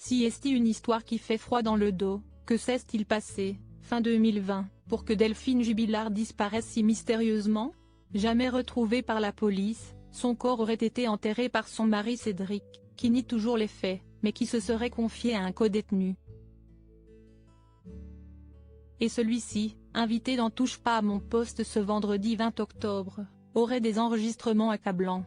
Si est-il une histoire qui fait froid dans le dos, que s'est-il passé, fin 2020, pour que Delphine Jubilard disparaisse si mystérieusement? Jamais retrouvée par la police, son corps aurait été enterré par son mari Cédric, qui nie toujours les faits, mais qui se serait confié à un codétenu. Et celui-ci, invité dans Touche pas à mon poste ce vendredi 20 octobre, aurait des enregistrements accablants.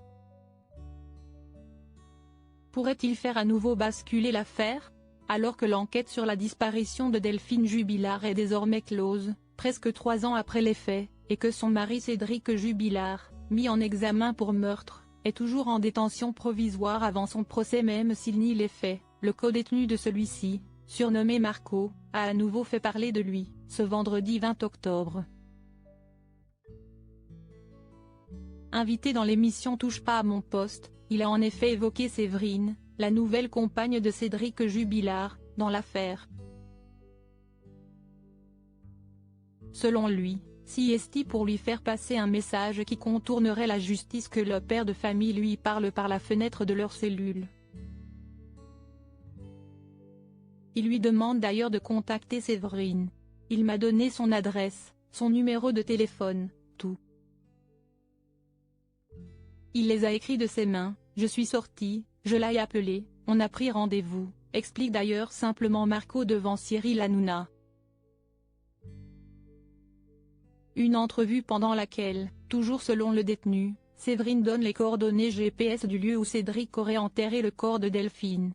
Pourrait-il faire à nouveau basculer l'affaire? Alors que l'enquête sur la disparition de Delphine Jubilard est désormais close, presque 3 ans après les faits, et que son mari Cédric Jubilard, mis en examen pour meurtre, est toujours en détention provisoire avant son procès même s'il nie les faits, le codétenu de celui-ci, surnommé Marco, a à nouveau fait parler de lui, ce vendredi 20 octobre. Invité dans l'émission Touche pas à mon poste, il a en effet évoqué Séverine, la nouvelle compagne de Cédric Jubilard, dans l'affaire. Selon lui, si est-il pour lui faire passer un message qui contournerait la justice que le père de famille lui parle par la fenêtre de leur cellule. Il lui demande d'ailleurs de contacter Séverine. Il m'a donné son adresse, son numéro de téléphone, tout. Il les a écrits de ses mains, je suis sorti, je l'ai appelé, on a pris rendez-vous, explique d'ailleurs simplement Marco devant Cyril Hanouna. Une entrevue pendant laquelle, toujours selon le détenu, Séverine donne les coordonnées GPS du lieu où Cédric aurait enterré le corps de Delphine.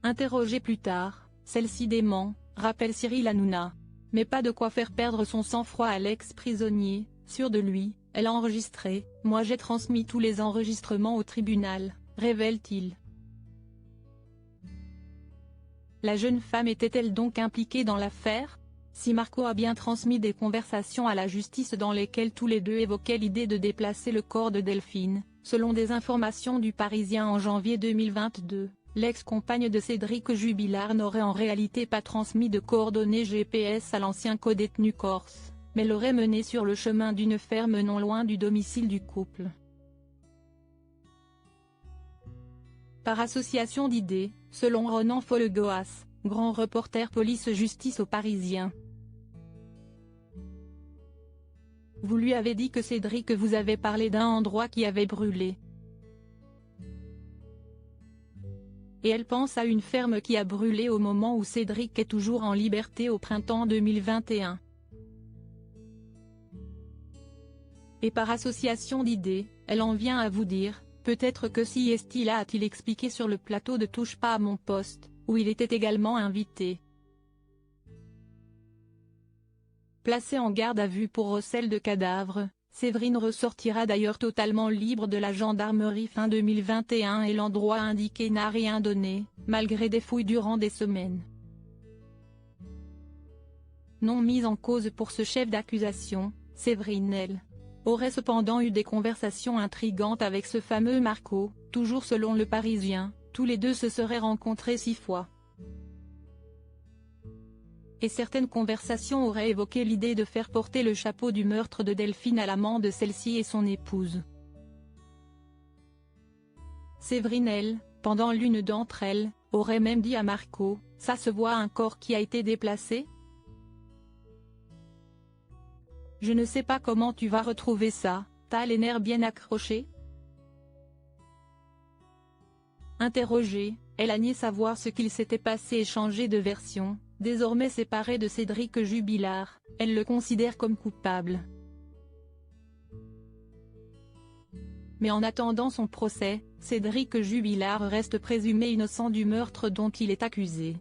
Interrogée plus tard, celle-ci dément, rappelle Cyril Hanouna. Mais pas de quoi faire perdre son sang-froid à l'ex-prisonnier, sûr de lui, elle a enregistré, moi j'ai transmis tous les enregistrements au tribunal, révèle-t-il. La jeune femme était-elle donc impliquée dans l'affaire? Si Marco a bien transmis des conversations à la justice dans lesquelles tous les deux évoquaient l'idée de déplacer le corps de Delphine, selon des informations du Parisien en janvier 2022, l'ex-compagne de Cédric Jubilard n'aurait en réalité pas transmis de coordonnées GPS à l'ancien codétenu corse, mais l'aurait mené sur le chemin d'une ferme non loin du domicile du couple. Par association d'idées, selon Ronan Follegoas, grand reporter police-justice au Parisien. Vous lui avez dit que Cédric vous avait parlé d'un endroit qui avait brûlé. Et elle pense à une ferme qui a brûlé au moment où Cédric est toujours en liberté au printemps 2021. Et par association d'idées, elle en vient à vous dire, peut-être que si est-il a-t-il expliqué sur le plateau de Touche pas à mon poste, où il était également invité. Placée en garde à vue pour recel de cadavres, Séverine ressortira d'ailleurs totalement libre de la gendarmerie fin 2021 et l'endroit indiqué n'a rien donné, malgré des fouilles durant des semaines. Non mise en cause pour ce chef d'accusation, Séverine elle aurait cependant eu des conversations intrigantes avec ce fameux Marco, toujours selon le Parisien, tous les deux se seraient rencontrés 6 fois. Et certaines conversations auraient évoqué l'idée de faire porter le chapeau du meurtre de Delphine à l'amant de celle-ci et son épouse. Séverine elle, pendant l'une d'entre elles, aurait même dit à Marco, « Ça se voit un corps qui a été déplacé ? Je ne sais pas comment tu vas retrouver ça, t'as les nerfs bien accrochés ?» Interrogée, elle a nié savoir ce qu'il s'était passé et changé de version. Désormais séparée de Cédric Jubilard, elle le considère comme coupable. Mais en attendant son procès, Cédric Jubilard reste présumé innocent du meurtre dont il est accusé.